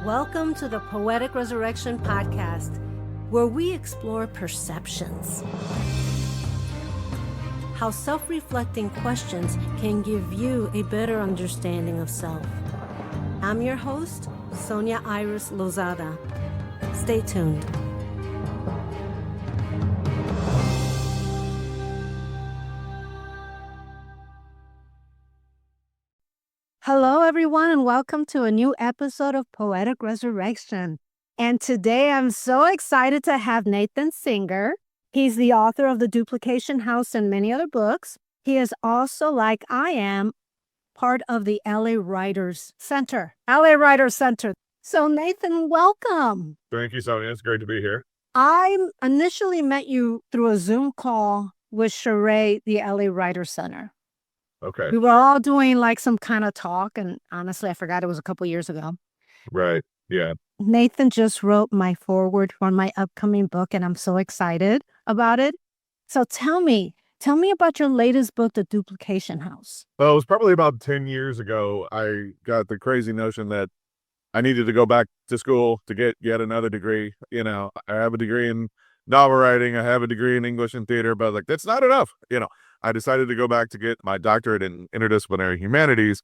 Welcome to the Poetic Resurrection Podcast, where we explore perceptions. How self-reflecting questions can give you a better understanding of self. I'm your host, Sonia Iris Lozada. Stay tuned. Hello, everyone, and welcome to a new episode of Poetic Resurrection. And today I'm so excited to have Nathan Singer. He's the author of the Duplication House and many other books. He is also, like I am, part of the LA Writers Center. So Nathan, welcome. Thank you, Sonia. It's great to be here. I initially met you through a Zoom call with Sheree, the LA Writers Center. Okay. We were all doing like some kind of talk, and honestly, I forgot it was a couple years ago. Right. Yeah. Nathan just wrote my foreword for my upcoming book, and I'm so excited about it. So tell me about your latest book, The Duplication House. Well, it was probably about 10 years ago. I got the crazy notion that I needed to go back to school to get yet another degree. You know, I have a degree in novel writing. I have a degree in English and theater, but like, that's not enough. I decided to go back to get my doctorate in interdisciplinary humanities.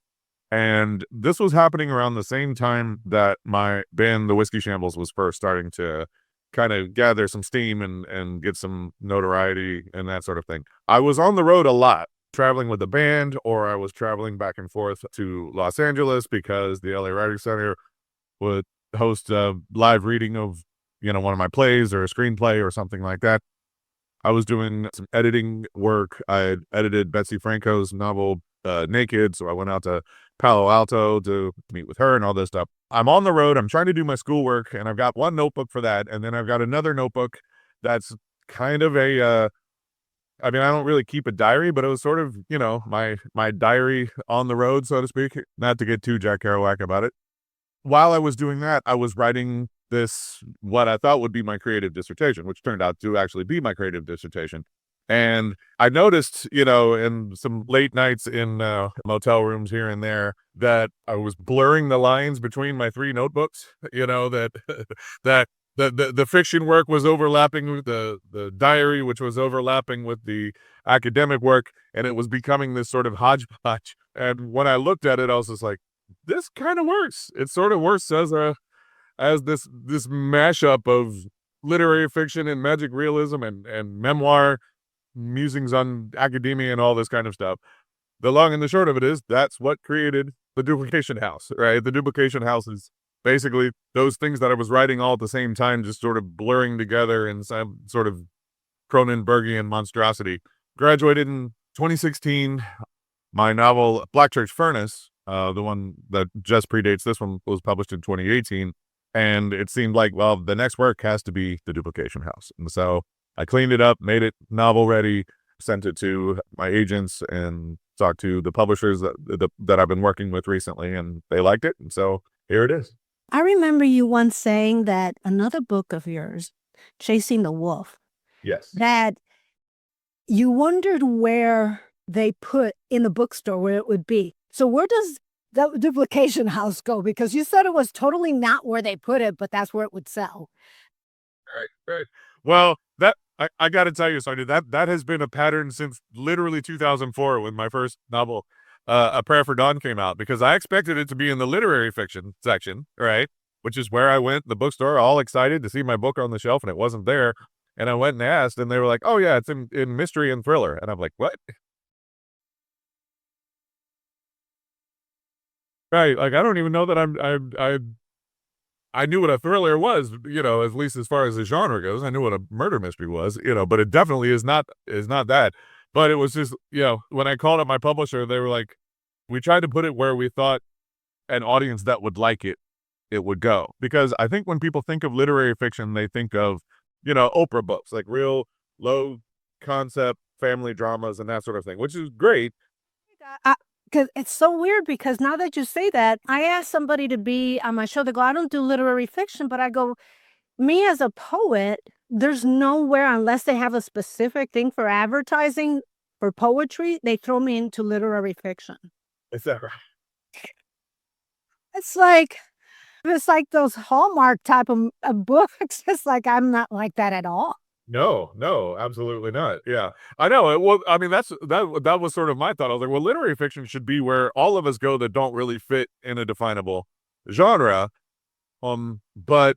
And this was happening around the same time that my band, the Whiskey Shambles, was first starting to kind of gather some steam and get some notoriety and that sort of thing. I was on the road a lot, traveling with the band, or I was traveling back and forth to Los Angeles because the LA Writing Center would host a live reading of, one of my plays or a screenplay or something like that. I was doing some editing work. I had edited Betsy Franco's novel, Naked, so I went out to Palo Alto to meet with her and all this stuff. I'm on the road. I'm trying to do my schoolwork, and I've got one notebook for that, and then I've got another notebook that's kind of a, I don't really keep a diary, but it was sort of, my diary on the road, so to speak, not to get too Jack Kerouac about it. While I was doing that, I was writing this, what I thought would be my creative dissertation, which turned out to actually be my creative dissertation. And I noticed, in some late nights in motel rooms here and there, that I was blurring the lines between my three notebooks, that that the fiction work was overlapping with the diary, which was overlapping with the academic work, and it was becoming this sort of hodgepodge. And when I looked at it, I was just like, this kind of works. It sort of works as this mashup of literary fiction and magic realism and memoir, musings on academia and all this kind of stuff. The long and the short of it is that's what created the Duplication House, right? The Duplication House is basically those things that I was writing all at the same time, just sort of blurring together in some sort of Cronenbergian monstrosity. Graduated in 2016. My novel, Black Church Furnace, the one that just predates this one, was published in 2018. And it seemed like, well, the next work has to be the Duplication House. And so I cleaned it up, made it novel ready, sent it to my agents, and talked to the publishers that I've been working with recently, and they liked it. And so here it is. I remember you once saying that another book of yours, Chasing the Wolf, Yes. that you wondered where they put in the bookstore where it would be. So where does the Duplication House go? Because you said it was totally not where they put it, but that's where it would sell. Right. Well, I got to tell you, Sonia, that has been a pattern since literally 2004 when my first novel, A Prayer for Dawn, came out, because I expected it to be in the literary fiction section, right? Which is where I went, the bookstore, all excited to see my book on the shelf, and it wasn't there. And I went and asked, and they were like, oh yeah, it's in mystery and thriller. And I'm like, what? Right. Like, I don't even know that I knew what a thriller was, at least as far as the genre goes. I knew what a murder mystery was, but it definitely is not that. But it was just, when I called up my publisher, they were like, we tried to put it where we thought an audience that would like it would go. Because I think when people think of literary fiction, they think of, Oprah books, like real low concept family dramas and that sort of thing, which is great. Because it's so weird, because now that you say that, I asked somebody to be on my show. They go, I don't do literary fiction, but I go, me as a poet, there's nowhere, unless they have a specific thing for advertising for poetry, they throw me into literary fiction. Is that right? It's like, It's like those Hallmark type of books. It's like, I'm not like that at all. No, no, absolutely not. Yeah, I know. Well, I mean, that was sort of my thought. I was like, well, literary fiction should be where all of us go that don't really fit in a definable genre. But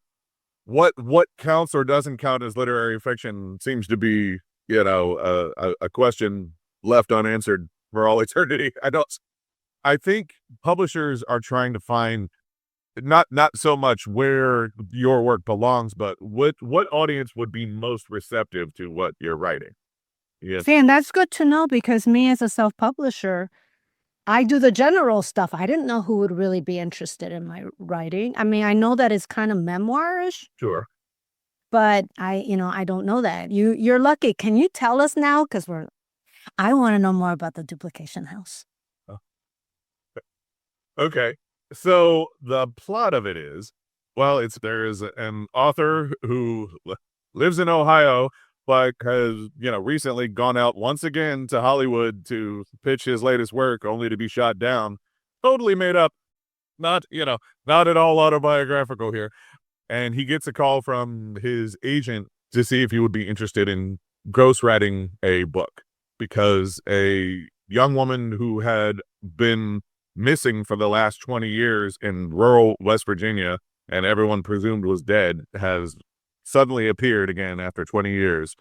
what counts or doesn't count as literary fiction seems to be, a question left unanswered for all eternity. I think publishers are trying to find not so much where your work belongs, but what audience would be most receptive to what you're writing. Yes. See, and that's good to know because me as a self-publisher, I do the general stuff. I didn't know who would really be interested in my writing. I mean, I know that it's kind of memoirish, Sure. but I don't know that. You're lucky. Can you tell us now? Because I want to know more about the Duplication House. Okay. So the plot of it is, well, there's an author who lives in Ohio, but has, recently gone out once again to Hollywood to pitch his latest work, only to be shot down. Totally made up, not at all autobiographical here. And he gets a call from his agent to see if he would be interested in ghostwriting a book, because a young woman who had been missing for the last 20 years in rural West Virginia and everyone presumed was dead has suddenly appeared again after 20 years.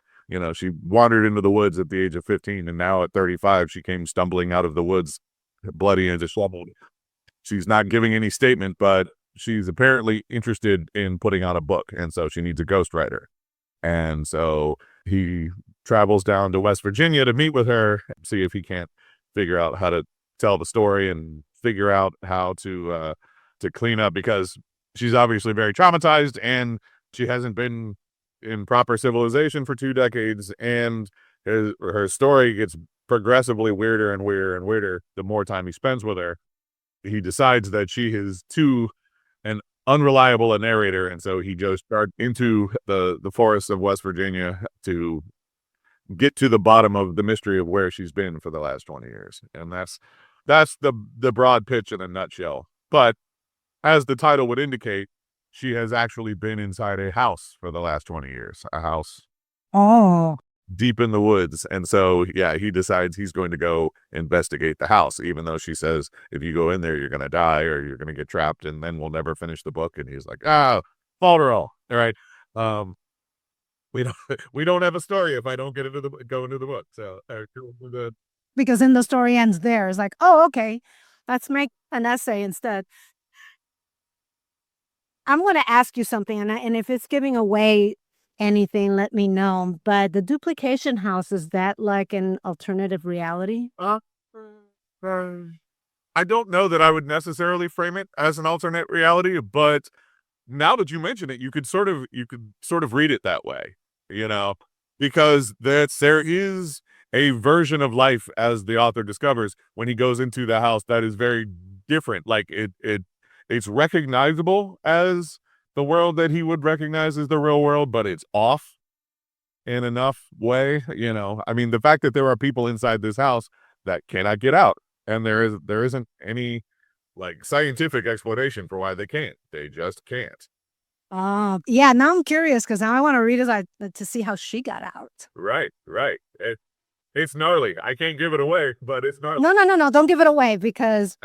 She wandered into the woods at the age of 15, and now at 35, she came stumbling out of the woods, bloody and disheveled. She's not giving any statement, but she's apparently interested in putting out a book, and so she needs a ghostwriter. And so he travels down to West Virginia to meet with her, see if he can't figure out how to tell the story and figure out how to clean up, because she's obviously very traumatized and she hasn't been in proper civilization for 2 decades, and her story gets progressively weirder and weirder and weirder the more time he spends with her. He decides that she is too an unreliable a narrator, and so he just starts into the forests of West Virginia to get to the bottom of the mystery of where she's been for the last 20 years. And that's the broad pitch in a nutshell. But as the title would indicate, she has actually been inside a house for the last 20 years, a house Oh, deep in the woods. And so, yeah, he decides he's going to go investigate the house, even though she says, if you go in there, you're going to die or you're going to get trapped and then we'll never finish the book. And he's like, Falderall. All right. We don't we don't have a story if I don't go into the book. So because then the story ends there. It's like, oh, okay, let's make an essay instead. I'm going to ask you something, and if it's giving away anything, let me know. But the Duplication House, is that like an alternative reality? uh, I don't know that I would necessarily frame it as an alternate reality, but now that you mention it, you could sort of read it that way, because there is a version of life, as the author discovers when he goes into the house, that is very different. Like it's recognizable as the world that he would recognize as the real world, but it's off in enough way. I mean, the fact that there are people inside this house that cannot get out, and there isn't any like scientific explanation for why they can't. They just can't. Yeah. Now I'm curious because now I want to read it to see how she got out. Right. It's gnarly. I can't give it away, but it's gnarly. No. Don't give it away because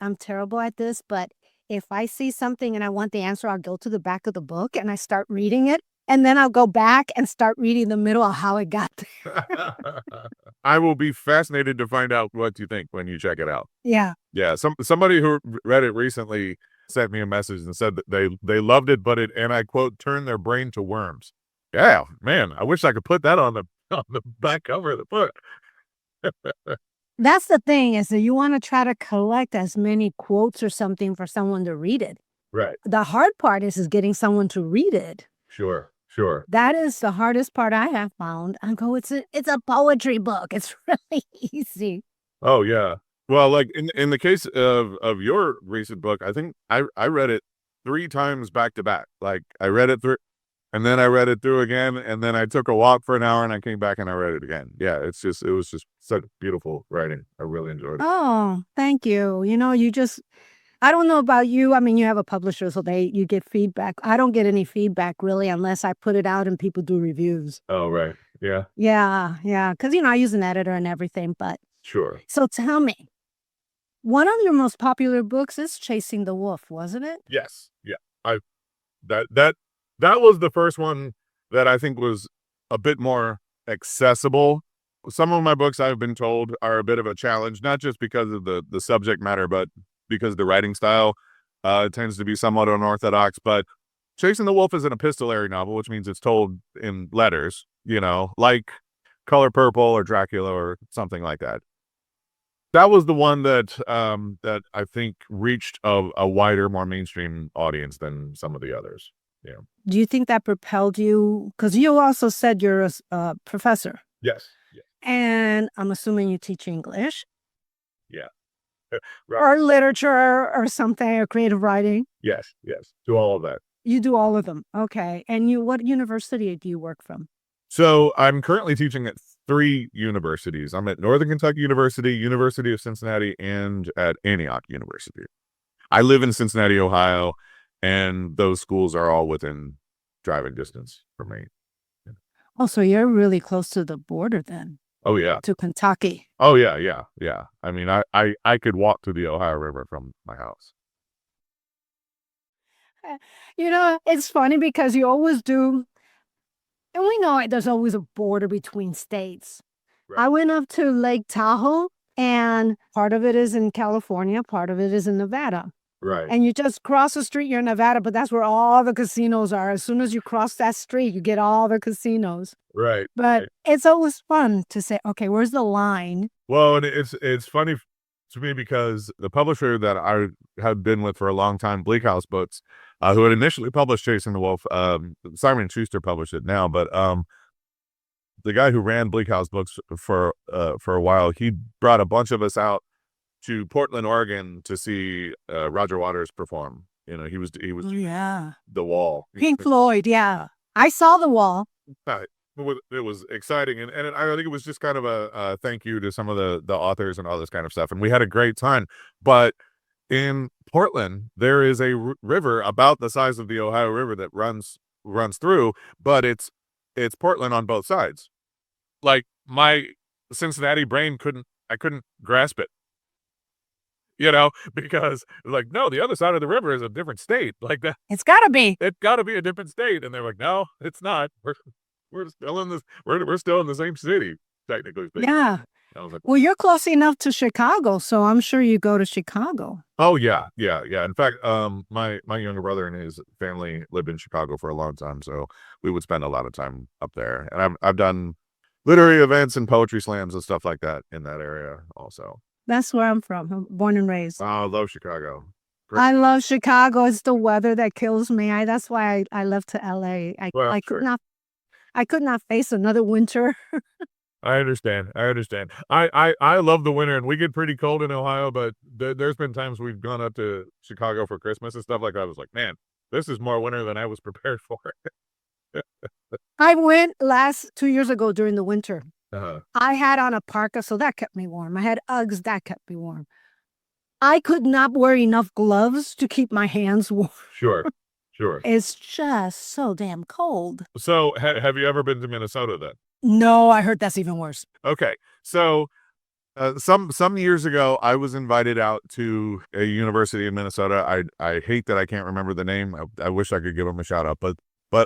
I'm terrible at this. But if I see something and I want the answer, I'll go to the back of the book and I start reading it. And then I'll go back and start reading the middle of how it got there. I will be fascinated to find out what you think when you check it out. Yeah. Yeah. Somebody who read it recently sent me a message and said that they loved it, but it, and I quote, turned their brain to worms. Yeah, man, I wish I could put that on the back cover of the book. That's the thing, is that you want to try to collect as many quotes or something for someone to read it. Right. The hard part is getting someone to read it. Sure. That is the hardest part I have found. I go, it's a poetry book. It's really easy. Oh yeah. Well, like in the case of your recent book, I think I read it 3 times back to back. Like I read it through, and then I read it through again, and then I took a walk for an hour and I came back and I read it again. Yeah, it was just such beautiful writing. I really enjoyed it. Oh, thank you. I don't know about you. I mean, you have a publisher, so you get feedback. I don't get any feedback really unless I put it out and people do reviews. Oh, right. Yeah. Yeah, yeah. Because, I use an editor and everything. But Sure. so tell me, one of your most popular books is Chasing the Wolf, wasn't it? Yes. Yeah. I that that that was the first one that I think was a bit more accessible. Some of my books, I've been told, are a bit of a challenge, not just because of the subject matter, but because the writing style tends to be somewhat unorthodox. But Chasing the Wolf is an epistolary novel, which means it's told in letters, like Color Purple or Dracula or something like that. That was the one that I think reached a wider, more mainstream audience than some of the others. Yeah. Do you think that propelled you? Because you also said you're a professor, Yes. Yeah. and I'm assuming you teach English Yeah. Right. or literature or something, or creative writing. Yes. Yes. Do all of that. You do all of them. Okay. And what university do you work from? So I'm currently teaching at 3 universities. I'm at Northern Kentucky University, University of Cincinnati, and at Antioch University. I live in Cincinnati, Ohio, and those schools are all within driving distance from me. Oh, so you're really close to the border then, Oh yeah. to Kentucky. Oh yeah, yeah, yeah. I mean, I could walk to the Ohio River from my house. It's funny because you always do, and we know there's always a border between states. Right. I went up to Lake Tahoe, and part of it is in California, part of it is in Nevada. Right. And you just cross the street, you're in Nevada, but that's where all the casinos are. As soon as you cross that street, you get all the casinos. Right. But it's always fun to say, okay, where's the line? Well, and it's funny to me because the publisher that I had been with for a long time, Bleak House Books, who had initially published Chasing the Wolf, Simon & Schuster published it now, but the guy who ran Bleak House Books for a while, he brought a bunch of us out to Portland, Oregon to see Roger Waters perform. He was Oh, yeah. The Wall. Pink Floyd, yeah. I saw The Wall. It was exciting, and I think it was just kind of a thank you to some of the authors and all this kind of stuff, and we had a great time. But in Portland, there is a river about the size of the Ohio River that runs through, but it's Portland on both sides. Like my Cincinnati brain couldn't grasp it. Because like, no, the other side of the river is a different state. Like that, It's gotta be. it's got to be a different state. And they're like, no, it's not. We're still in this. We're still in the same city, technically speaking. Yeah. I was like, Well, you're close enough to Chicago, so I'm sure you go to Chicago. oh yeah, yeah, yeah. In fact, my younger brother and his family lived in Chicago for a long time, so we would spend a lot of time up there. And I've done literary events and poetry slams and stuff like that in that area also. That's where I'm from. I'm born and raised. Oh, I love Chicago. Great. I love Chicago. It's the weather that kills me. That's why I left to LA. Well, I sure. could not face another winter. I understand. I love the winter, and we get pretty cold in Ohio, but there's been times we've gone up to Chicago for Christmas and stuff like that. I was like, man, this is more winter than I was prepared for. I went 2 years ago during the winter. Uh-huh. I had on a parka, so that kept me warm. I had Uggs, that kept me warm. I could not wear enough gloves to keep my hands warm. Sure. It's just so damn cold. So, have you ever been to Minnesota then? No, I heard that's even worse. Okay. So, some years ago, I was invited out to a university in Minnesota. I hate that I can't remember the name. I wish I could give them a shout out, but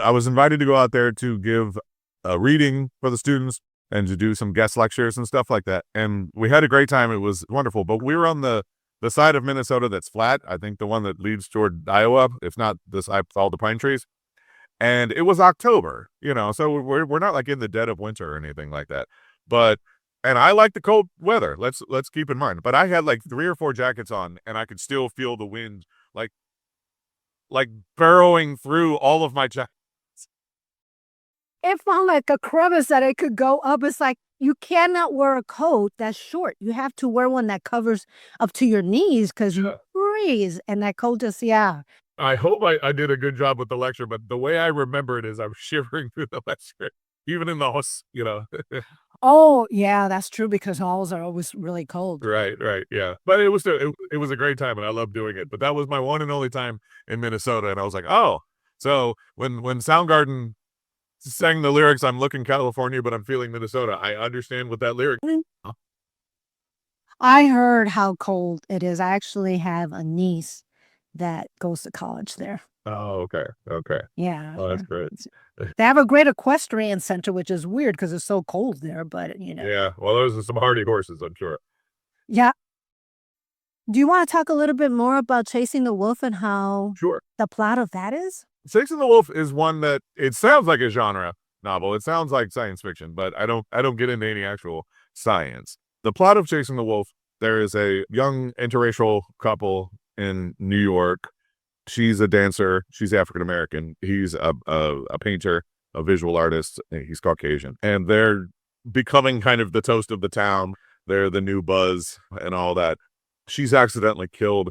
I was invited to go out there to give a reading for the students and to do some guest lectures and stuff like that. And we had a great time. It was wonderful. But we were on the side of Minnesota that's flat. I think the one that leads toward Iowa, if not this, all the pine trees. And it was October, so we're not like in the dead of winter or anything like that. And I like the cold weather. Let's keep in mind. But I had like 3 or 4 jackets on, and I could still feel the wind like burrowing through all of my jackets. It felt like a crevice that it could go up. It's like you cannot wear a coat that's short. You have to wear one that covers up to your knees because you freeze. And that coat just, yeah. I hope I did a good job with the lecture, but the way I remember it is I was shivering through the lecture, even in the house, Oh, yeah, that's true because halls are always really cold. Right, right, yeah. But it was a great time, and I loved doing it. But that was my one and only time in Minnesota, and I was like, oh, so when Soundgarden sang the lyrics, "I'm looking California, but I'm feeling Minnesota," I understand what that lyric. Mm. I heard how cold it is. I actually have a niece that goes to college there. Oh, okay, okay. Yeah, Oh, that's great. they have a great equestrian center, which is weird because it's so cold there, but, Yeah, well, those are some hardy horses, I'm sure. Yeah. Do you wanna talk a little bit more about Chasing the Wolf and how Sure. the plot of that is? Six and the Wolf is one that it sounds like a genre novel. It sounds like science fiction, but I don't get into any actual science. The plot of Chasing the Wolf, there is a young interracial couple in New York. She's a dancer. She's African American. He's a painter, a visual artist. He's Caucasian, and they're becoming kind of the toast of the town. They're the new buzz and all that. She's accidentally killed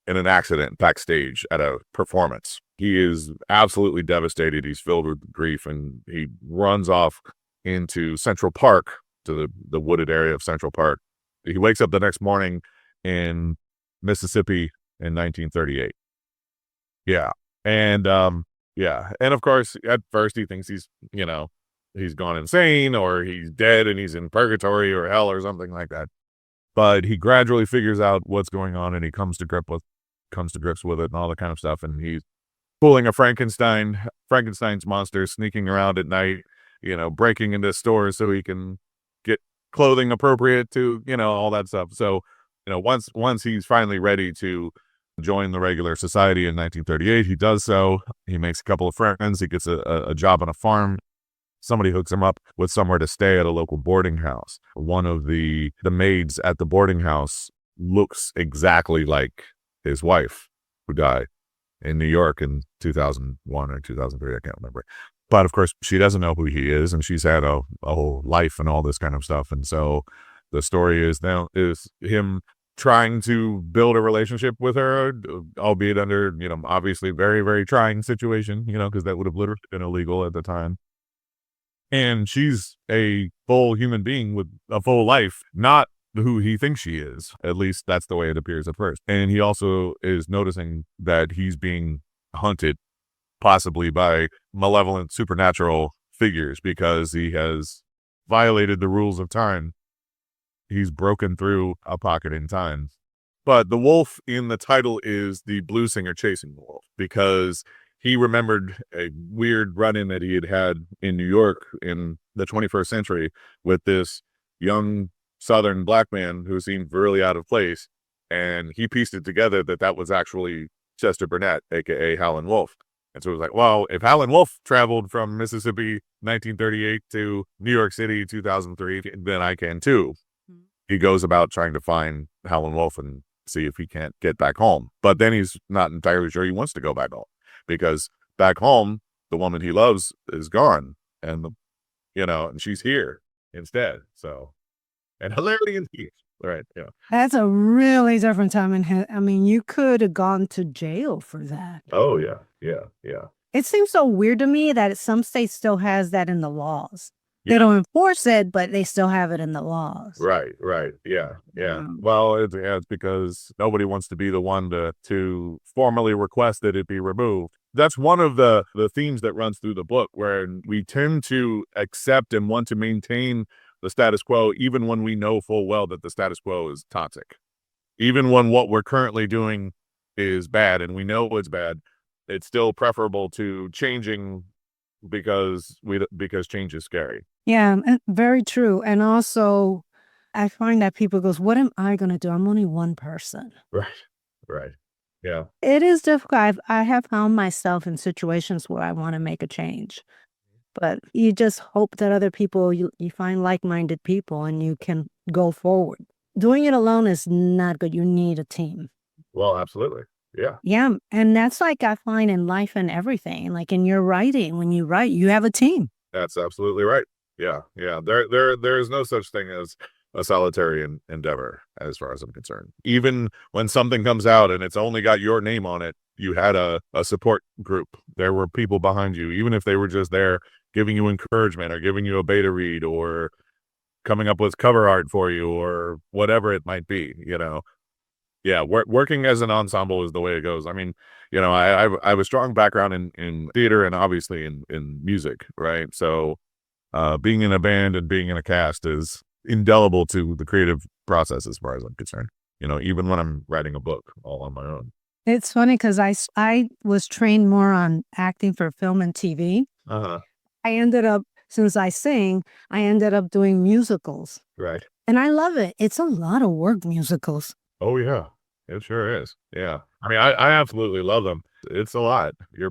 in an accident backstage at a performance. He is absolutely devastated. He's filled with grief, and he runs off into Central Park, to the wooded area of Central Park. He wakes up the next morning in Mississippi in 1938. Yeah. And yeah. And of course, at first he thinks he's gone insane, or he's dead and he's in purgatory or hell or something like that. But he gradually figures out what's going on, and he comes to grips with it and all that kind of stuff. And he's pulling a Frankenstein's monster, sneaking around at night, breaking into stores so he can get clothing appropriate to, all that stuff. So, once he's finally ready to join the regular society in 1938, he does so. He makes a couple of friends. He gets a job on a farm. Somebody hooks him up with somewhere to stay at a local boarding house. One of the maids at the boarding house looks exactly like his wife, who died in New York in 2001 or 2003. I can't remember. But of course, she doesn't know who he is, and she's had a whole life and all this kind of stuff. And so the story is him trying to build a relationship with her, albeit under, obviously very, very trying situation, because that would have literally been illegal at the time. And she's a full human being with a full life, not who he thinks she is. At least that's the way it appears at first. And he also is noticing that he's being hunted, possibly by malevolent supernatural figures, because he has violated the rules of time. He's broken through a pocket in time. But the wolf in the title is the blues singer chasing the wolf, because he remembered a weird run-in that he had had in New York in the 21st century with this young Southern black man who seemed really out of place. And he pieced it together that was actually Chester Burnett, a.k.a. Howlin' Wolf. And so it was like, well, if Howlin' Wolf traveled from Mississippi 1938 to New York City 2003, then I can too. He goes about trying to find Howlin' Wolf and see if he can't get back home. But then he's not entirely sure he wants to go back home, because back home, the woman he loves is gone, and and she's here instead. So, and hilarity in here. Right. Yeah. That's a really different time I mean, you could have gone to jail for that. Oh yeah. Yeah. Yeah. It seems so weird to me that some states still has that in the laws. They don't enforce it, but they still have it in the laws. Right. Right. Yeah. Yeah. Well, it's because nobody wants to be the one to formally request that it be removed. That's one of the themes that runs through the book, where we tend to accept and want to maintain the status quo, even when we know full well that the status quo is toxic. Even when what we're currently doing is bad and we know it's bad, it's still preferable to changing because change is scary. Yeah, and very true. And also, I find that people goes, "What am I gonna do? I'm only one person." Right. Right. Yeah. It is difficult. I have found myself in situations where I wanna make a change, but you just hope that other people you find like-minded people and you can go forward. Doing it alone is not good. You need a team. Well, absolutely. Yeah. Yeah, and that's like I find in life and everything. Like in your writing, when you write, you have a team. That's absolutely right. Yeah. Yeah. There is no such thing as a solitary endeavor, as far as I'm concerned. Even when something comes out and it's only got your name on it, you had a support group. There were people behind you, even if they were just there giving you encouragement or giving you a beta read or coming up with cover art for you or whatever it might be, Yeah, working as an ensemble is the way it goes. I mean, I have a strong background in theater and obviously in music, right? So being in a band and being in a cast is indelible to the creative process as far as I'm concerned. Even when I'm writing a book all on my own. It's funny because I was trained more on acting for film and TV. Uh-huh. I ended up, since I sing, I ended up doing musicals. Right. And I love it. It's a lot of work, musicals. Oh yeah. It sure is. Yeah. I mean, I absolutely love them. It's a lot. You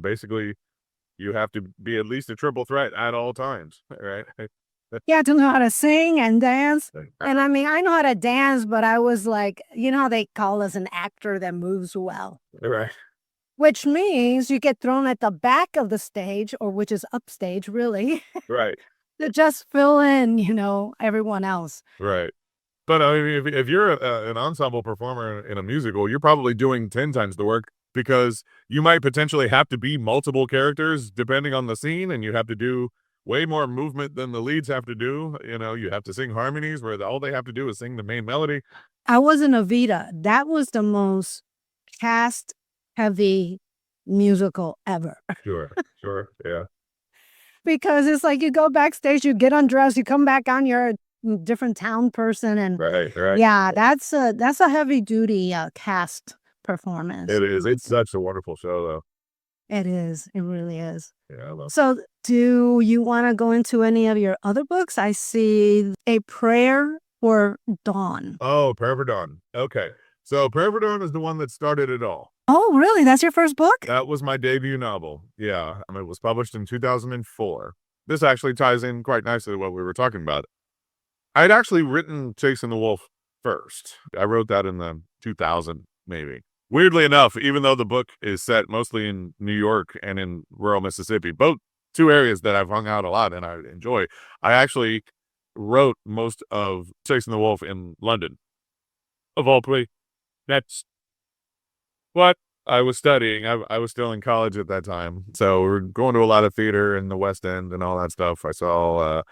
have to be at least a triple threat at all times, right? Yeah, to know how to sing and dance. And I mean, I know how to dance, but I was like, you know how they call us an actor that moves well? Right. Which means you get thrown at the back of the stage, or which is upstage, really, Right. to just fill in, everyone else. Right. But I mean, if you're an ensemble performer in a musical, you're probably doing 10 times the work because you might potentially have to be multiple characters depending on the scene, and you have to do way more movement than the leads have to do. You have to sing harmonies where all they have to do is sing the main melody. I was in Evita. That was the most cast-heavy musical ever. Sure, yeah. Because it's like you go backstage, you get undressed, you come back on, you're a different town person, and Right. yeah, that's a heavy duty cast performance. It is. It's such a wonderful show, though. It is. It really is. Yeah, I love it. So, do you want to go into any of your other books? I see A Prayer for Dawn. Oh, Prayer for Dawn. Okay. So Prayer for Dawn is the one that started it all. Oh, really? That's your first book? That was my debut novel. Yeah. It was published in 2004. This actually ties in quite nicely to what we were talking about. I'd actually written Chasing the Wolf first. I wrote that in the 2000, maybe. Weirdly enough, even though the book is set mostly in New York and in rural Mississippi, both two areas that I've hung out a lot and I enjoy, I actually wrote most of Chasing the Wolf in London. Of all places. That's what I was studying. I was still in college at that time. So we are going to a lot of theater in the West End and all that stuff. I saw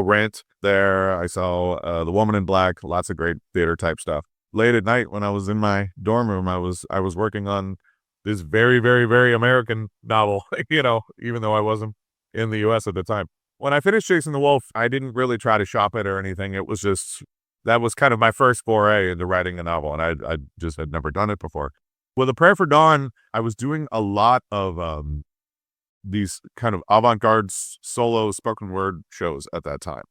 Rent there. I saw The Woman in Black, lots of great theater type stuff. Late at night when I was in my dorm room, I was working on this very, very, very American novel, even though I wasn't in the US at the time. When I finished Chasing the Wolf, I didn't really try to shop it or anything. It was just, that was kind of my first foray into writing a novel, and I just had never done it before. With A Prayer for Dawn, I was doing a lot of these kind of avant-garde solo spoken word shows at that time.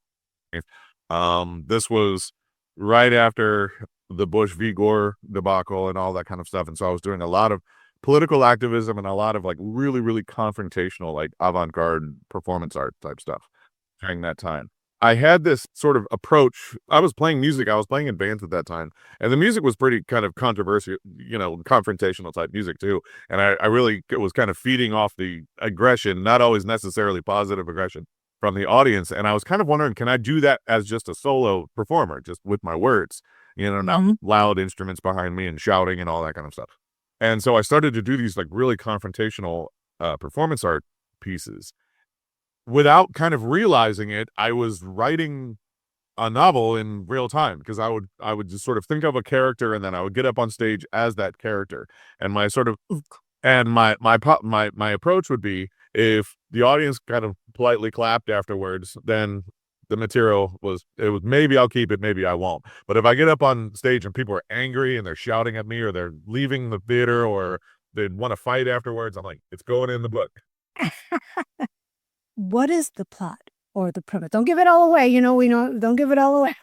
This was right after the Bush v. Gore debacle and all that kind of stuff, and so I was doing a lot of political activism and a lot of like really, really confrontational, like avant-garde performance art type stuff during that time. I had this sort of approach. I was playing music. I was playing in bands at that time. And the music was pretty kind of controversial, confrontational type music too. And I really was kind of feeding off the aggression, not always necessarily positive aggression from the audience. And I was kind of wondering, can I do that as just a solo performer, just with my words, not loud instruments behind me and shouting and all that kind of stuff. And so I started to do these like really confrontational performance art pieces. Without kind of realizing it, I was writing a novel in real time because I would just sort of think of a character and then I would get up on stage as that character. And my sort of my approach would be, if the audience kind of politely clapped afterwards, then the material was maybe I'll keep it, maybe I won't. But if I get up on stage and people are angry and they're shouting at me or they're leaving the theater or they want to fight afterwards, I'm like, it's going in the book. What is the plot or the premise? Don't give it all away. Don't give it all away.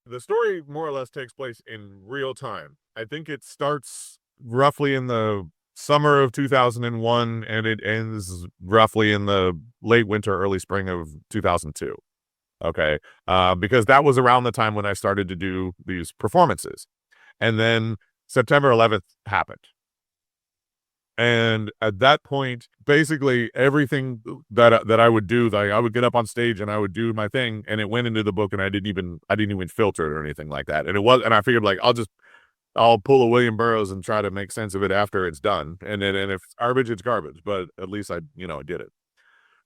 The story more or less takes place in real time. I think it starts roughly in the summer of 2001 and it ends roughly in the late winter, early spring of 2002. Okay. Because that was around the time when I started to do these performances. And then September 11th happened. And at that point, basically everything that I would do, like I would get up on stage and I would do my thing, and it went into the book, and I didn't even filter it or anything like that. And I figured like I'll pull a William Burroughs and try to make sense of it after it's done. And if it's garbage, it's garbage. But at least I did it.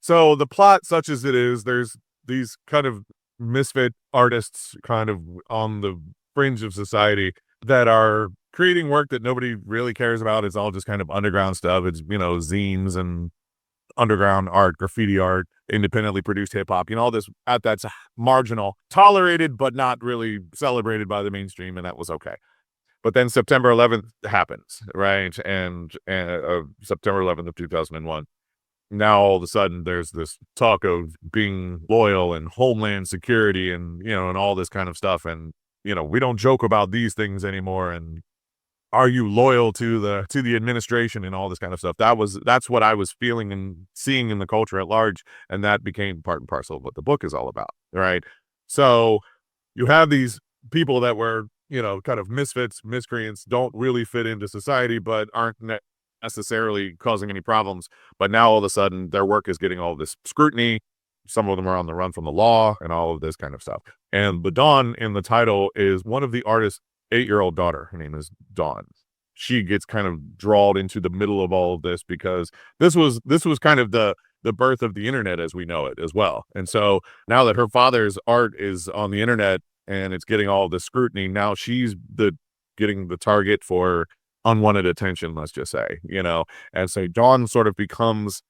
So the plot, such as it is, there's these kind of misfit artists kind of on the fringe of society that are creating work that nobody really cares about. It's all just kind of underground stuff. It's, zines and underground art, graffiti art, independently produced hip hop, all this that's marginal, tolerated, but not really celebrated by the mainstream. And that was okay. But then September 11th happens, right? And September 11th of 2001. Now all of a sudden there's this talk of being loyal and homeland security and, and all this kind of stuff. And, we don't joke about these things anymore. And are you loyal to the administration and all this kind of stuff? That's what I was feeling and seeing in the culture at large. And that became part and parcel of what the book is all about. Right. So you have these people that were, kind of misfits, miscreants, don't really fit into society, but aren't necessarily causing any problems. But now all of a sudden their work is getting all this scrutiny. Some of them are on the run from the law and all of this kind of stuff. And the Dawn in the title is one of the artist's 8-year-old daughter. Her name is Dawn. She gets kind of drawn into the middle of all of this because this was kind of the birth of the internet as we know it as well. And so now that her father's art is on the internet and it's getting all this scrutiny, now she's getting the target for unwanted attention, let's just say, And so Dawn sort of becomes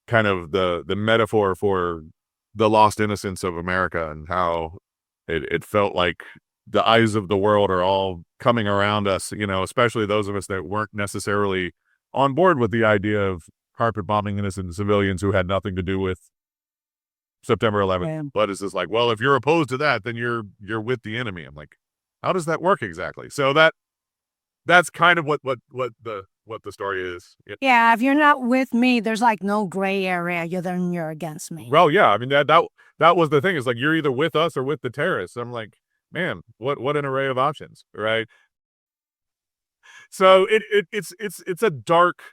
kind of the metaphor for the lost innocence of America and how it felt like the eyes of the world are all coming around us, especially those of us that weren't necessarily on board with the idea of carpet bombing innocent civilians who had nothing to do with September 11th. Man. But it's just like, well, if you're opposed to that, then you're with the enemy. I'm like, how does that work exactly? So that's kind of what the story is. Yeah, if you're not with me, there's like no gray area. You're against me. Well, yeah, I mean that was the thing. It's like you're either with us or with the terrorists. I'm like, man, what an array of options, right? So it's a dark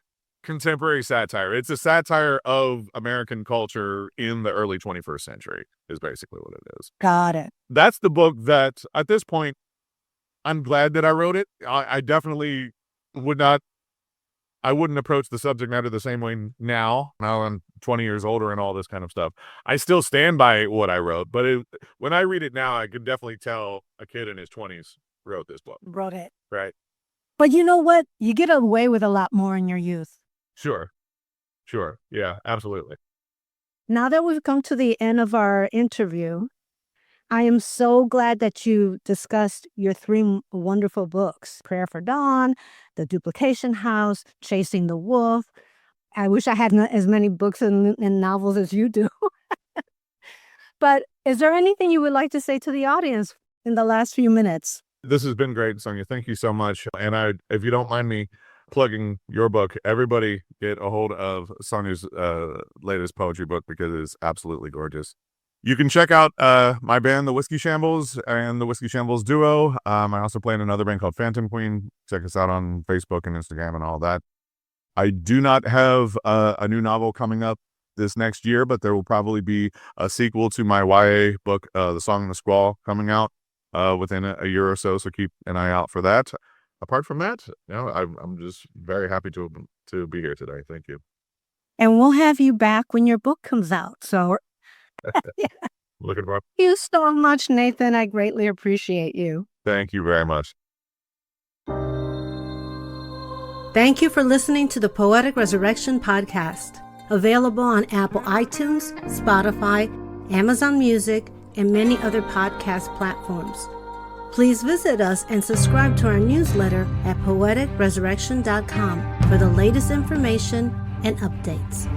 contemporary satire. It's a satire of American culture in the early 21st century is basically what it is. Got it. That's the book that at this point I'm glad that I wrote it. I definitely I wouldn't approach the subject matter the same way now. Now I'm 20 years older and all this kind of stuff. I still stand by what I wrote, but when I read it now, I can definitely tell a kid in his 20s wrote this book. Wrote it. Right. But you know what? You get away with a lot more in your youth. Sure. Yeah, absolutely. Now that we've come to the end of our interview, I am so glad that you discussed your 3 wonderful books, Prayer for Dawn, The Duplication House, Chasing the Wolf. I wish I had as many books and novels as you do. But is there anything you would like to say to the audience in the last few minutes? This has been great, Sonia. Thank you so much. And if you don't mind me plugging your book, everybody get a hold of Sonia's latest poetry book because it is absolutely gorgeous. You can check out my band, the Whiskey Shambles, and the Whiskey Shambles Duo. I also play in another band called Phantom Queen. Check us out on Facebook and Instagram and all that. I do not have a new novel coming up this next year, but there will probably be a sequel to my YA book, The Song and the Squall, coming out within a year or so. So keep an eye out for that. Apart from that, I'm just very happy to be here today. Thank you. And we'll have you back when your book comes out. So Looking forward. Thank you so much, Nathan. I greatly appreciate you. Thank you very much. Thank you for listening to the Poetic Resurrection podcast, available on Apple iTunes, Spotify, Amazon Music, and many other podcast platforms. Please visit us and subscribe to our newsletter at poeticresurrection.com for the latest information and updates.